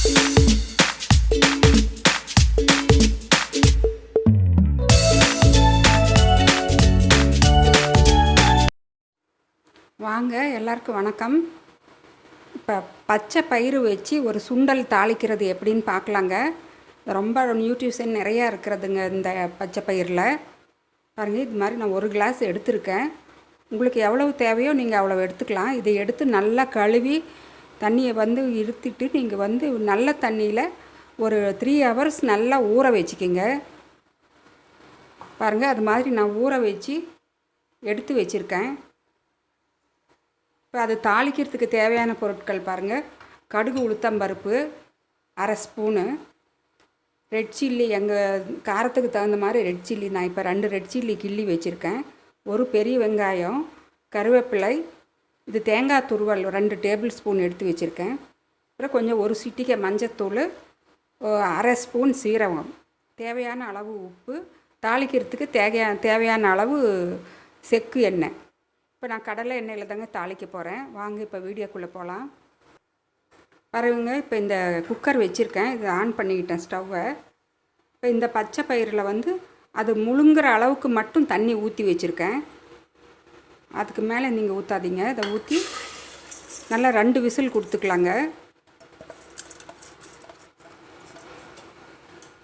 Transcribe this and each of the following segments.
வாங்க, எல்லாருக்கும் வணக்கம். இப்போ பச்சை பயிறு வச்சு ஒரு சுண்டல் தாளிக்கிறது எப்படின்னு பார்க்கலாங்க. ரொம்ப நியூட்ரிஷன் நிறையா இருக்கிறதுங்க இந்த பச்சை பயிரில். பாருங்கள், இது மாதிரி நான் ஒரு கிளாஸ் எடுத்திருக்கேன். உங்களுக்கு எவ்வளவு தேவையோ நீங்கள் அவ்வளோ எடுத்துக்கலாம். இதை எடுத்து நல்லா கழுவி தண்ணியை இருத்திட்டு நீங்கள் நல்ல தண்ணியில் ஒரு 3 hours நல்லா ஊற வச்சுக்கிங்க. பாருங்கள், அது மாதிரி நான் ஊற வச்சு எடுத்து வச்சுருக்கேன். இப்போ அது தாளிக்கிறதுக்கு தேவையான பொருட்கள் பாருங்கள். கடுகு உளுத்தம்பருப்பு 1/2 ஸ்பூனு, ரெட் சில்லி எங்கள் காரத்துக்கு தகுந்த மாதிரி ரெட் சில்லி நான் இப்போ 2 ரெட் சில்லி கிள்ளி வச்சுருக்கேன், ஒரு பெரிய வெங்காயம், கருவேப்பிலை, இது தேங்காய் துருவல் 2 டேபிள் ஸ்பூன் எடுத்து வச்சுருக்கேன். அப்புறம் கொஞ்சம் ஒரு சிட்டிகை மஞ்சத்தூள், 1/2 ஸ்பூன் சீரகம், தேவையான அளவு உப்பு, தாளிக்கிறதுக்கு தேவையான அளவு செக்கு எண்ணெய். இப்போ நான் கடலை எண்ணெயில் தாங்க தாளிக்க போகிறேன். வாங்க இப்போ வீடியோக்குள்ளே போகலாம். பாருங்க, இப்போ இந்த குக்கர் வச்சுருக்கேன், இது ஆன் பண்ணிக்கிட்டேன் ஸ்டவ்வை. இப்போ இந்த பச்சை பயிரில் அது முழுங்குற அளவுக்கு மட்டும் தண்ணி ஊற்றி வச்சுருக்கேன். அதுக்கு மேலே நீங்கள் ஊற்றாதீங்க. இதை ஊற்றி நல்லா 2 விசில் கொடுத்துக்கலாங்க.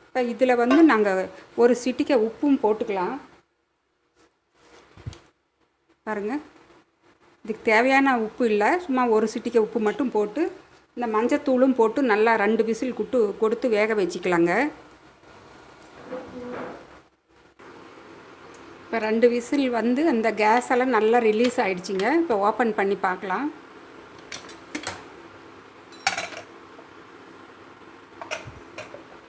இப்போ இதில் நாங்கள் ஒரு சிட்டிகை உப்பும் போட்டுக்கலாம். பாருங்கள், இதுக்கு தேவையான உப்பு இல்லை, சும்மா ஒரு சிட்டிகை உப்பு மட்டும் போட்டு இந்த மஞ்சத்தூளும் போட்டு நல்லா 2 விசில் கொடுத்து வேக வச்சுக்கலாங்க. இப்போ 2 விசில் அந்த கேஸ் எல்லாம் நல்லா ரிலீஸ் ஆகிடுச்சிங்க. இப்போ ஓப்பன் பண்ணி பார்க்கலாம்.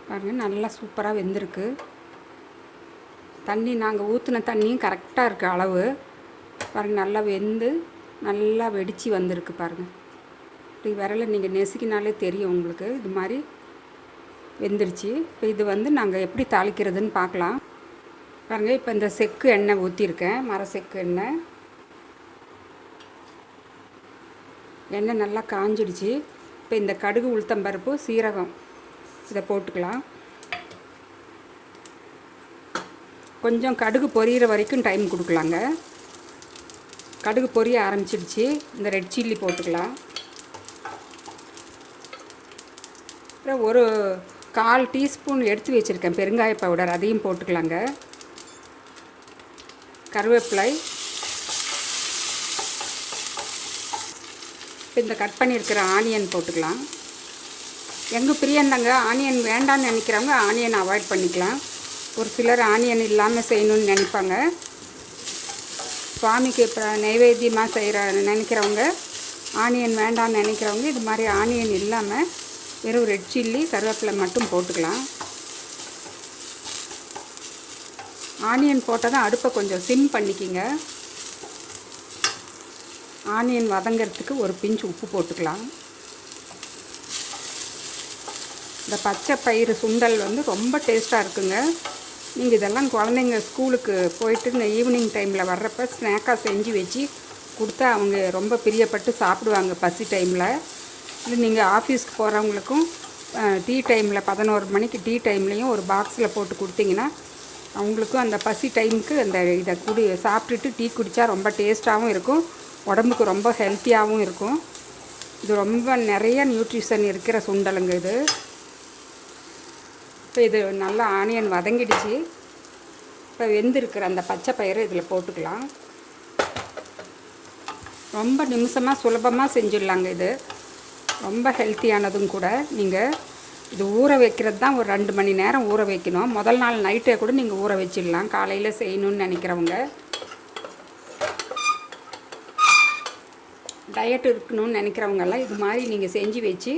பாருங்கள், நல்லா சூப்பராக வெந்திருக்கு. தண்ணி நாங்கள் ஊற்றின தண்ணியும் கரெக்டாக இருக்குது அளவு. பாருங்கள், நல்லா வெந்து நல்லா வெடித்து வந்திருக்கு. பாருங்கள், இப்படி விரலை நீங்கள் நெசுக்கினாலே தெரியும் உங்களுக்கு, இது மாதிரி வெந்துருச்சு. இப்போ இது நாங்கள் எப்படி தாளிக்கிறதுன்னு பார்க்கலாம். பாருங்கள், இப்போ இந்த செக்கு எண்ணெய் ஊற்றிருக்கேன், மர செக்கு எண்ணெய். எண்ணெய் நல்லா காஞ்சிடுச்சு. இப்போ இந்த கடுகு உளுத்தம்பருப்பு சீரகம் இதை போட்டுக்கலாம். கொஞ்சம் கடுகு பொரியிற வரைக்கும் டைம் கொடுக்கலாங்க. கடுகு பொரிய ஆரம்பிச்சிடுச்சு. இந்த ரெட் சில்லி போட்டுக்கலாம். அப்புறம் ஒரு 1/4 டீஸ்பூன் எடுத்து வச்சுருக்கேன் பெருங்காய பவுடர், அதையும் போட்டுக்கலாங்க. கருவேப்பிலை, இந்த கட் பண்ணியிருக்கிற ஆனியன் போட்டுக்கலாம். எங்கள் பிரியந்தாங்க, ஆனியன் வேண்டான்னு நினைக்கிறவங்க ஆனியன் அவாய்ட் பண்ணிக்கலாம். ஒரு சிலர் ஆனியன் இல்லாமல் செய்யணும்னு நினைப்பாங்க. சுவாமிக்கு இப்போ நைவேத்தியமாக நினைக்கிறவங்க, ஆனியன் வேண்டான்னு நினைக்கிறவங்க இது மாதிரி ஆனியன் இல்லாமல் வெறும் ரெட் சில்லி கருவேப்பிலை மட்டும் போட்டுக்கலாம். ஆனியன் போட்டால் தான் அடுப்பை கொஞ்சம் சிம் பண்ணிக்கிங்க. ஆனியன் வதங்கிறதுக்கு ஒரு பிஞ்ச் உப்பு போட்டுக்கலாம். இந்த பச்சை பயிறு சுண்டல் ரொம்ப டேஸ்ட்டாக இருக்குங்க. நீங்கள் இதெல்லாம் குழந்தைங்க ஸ்கூலுக்கு போயிட்டு இந்த ஈவினிங் டைமில் வர்றப்போ ஸ்நாக்காக செஞ்சு வச்சு கொடுத்தா அவங்க ரொம்ப பிரியப்பட்டு சாப்பிடுவாங்க பசி டைமில். இல்லை நீங்கள் ஆஃபீஸ்க்கு போகிறவங்களுக்கும் டீ டைமில் 11 மணிக்கு டீ டைம்லேயும் ஒரு பாக்ஸில் போட்டு கொடுத்தீங்கன்னா அவங்களுக்கும் அந்த பசி டைமுக்கு அந்த இதை சாப்பிட்டுட்டு டீ குடித்தா ரொம்ப டேஸ்ட்டாகவும் இருக்கும், உடம்புக்கு ரொம்ப ஹெல்த்தியாகவும் இருக்கும். இது ரொம்ப நிறைய நியூட்ரிஷன் இருக்கிற சுண்டலுங்க இது. இப்போ இது நல்லா ஆனியன் வதங்கிடுச்சு. இப்போ வெந்திருக்கிற அந்த பச்சை பயிரை இதில் போட்டுக்கலாம். ரொம்ப நிமிஷமாக சுலபமாக செஞ்சிடலாங்க. இது ரொம்ப ஹெல்த்தியானதும் கூட. நீங்கள் இது ஊற வைக்கிறது தான் ஒரு 2 மணி நேரம் ஊற வைக்கணும். முதல் நாள் நைட்டே கூட நீங்கள் ஊற வச்சிடலாம், காலையில் செய்யணும்னு நினைக்கிறவங்க. டயட் இருக்கணும்னு நினைக்கிறவங்கெல்லாம் இது மாதிரி நீங்கள் செஞ்சு வச்சு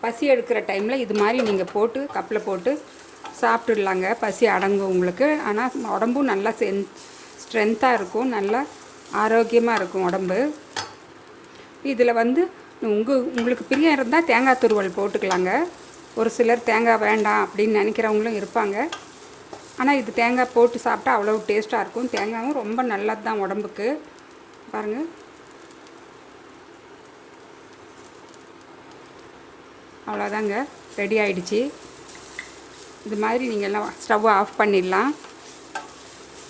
பசி எடுக்கிற டைமில் இது மாதிரி நீங்கள் போட்டு கப்பில் போட்டு சாப்பிட்டுடலாங்க. பசி அடங்கும் உங்களுக்கு. ஆனால் உடம்பும் நல்லா ஸ்ட்ரென்த்தாக இருக்கும், நல்லா ஆரோக்கியமாக இருக்கும் உடம்பு. இதில் உங்களுக்கு பிரியம் இருந்தால் தேங்காய் துருவல் போட்டுக்கலாங்க. ஒரு சிலர் தேங்காய் வேண்டாம் அப்படின்னு நினைக்கிறவங்களும் இருப்பாங்க. ஆனால் இது தேங்காய் போட்டு சாப்பிட்டா அவ்வளோ டேஸ்ட்டாக இருக்கும். தேங்காயும் ரொம்ப நல்லது தான் உடம்புக்கு. பாருங்கள், அவ்வளோதாங்க. ரெடி ஆகிடுச்சு. இது மாதிரி நீங்கள்லாம் ஸ்டவ் ஆஃப் பண்ணிடலாம்.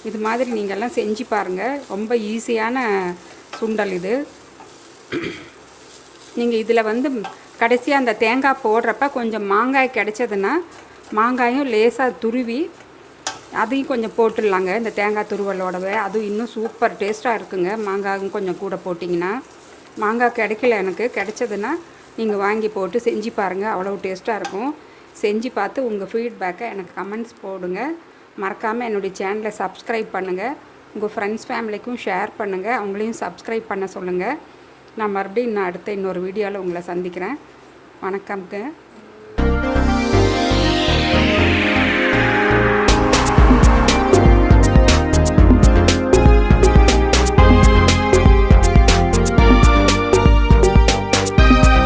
இது மாதிரி நீங்கள்லாம் செஞ்சு பாருங்கள். ரொம்ப ஈஸியான சுண்டல் இது. நீங்கள் இதில் வந்து கடைசியாக அந்த தேங்காய் போடுறப்ப கொஞ்சம் மாங்காய் கிடைச்சதுன்னா மாங்காயும் லேசாக துருவி அதையும் கொஞ்சம் போட்டுடலாங்க. இந்த தேங்காய் துருவலோடவே அதுவும் இன்னும் சூப்பர் டேஸ்ட்டாக இருக்குங்க. மாங்காயும் கொஞ்சம் கூட போட்டிங்கன்னா. மாங்காய் கிடைக்கல, எனக்கு கிடைச்சதுன்னா நீங்கள் வாங்கி போட்டு செஞ்சு பாருங்கள். அவ்வளோ டேஸ்ட்டாக இருக்கும். செஞ்சு பார்த்து உங்கள் ஃபீட்பேக்கை எனக்கு கமெண்ட்ஸ் போடுங்க. மறக்காமல் என்னுடைய சேனலை சப்ஸ்கிரைப் பண்ணுங்கள். உங்கள் ஃப்ரெண்ட்ஸ் ஃபேமிலிக்கும் ஷேர் பண்ணுங்கள். அவங்களையும் சப்ஸ்கிரைப் பண்ண சொல்லுங்கள். நான் மறுபடியும் அடுத்த இன்னொரு வீடியோவில் உங்களை சந்திக்கிறேன். வணக்கம்ங்க.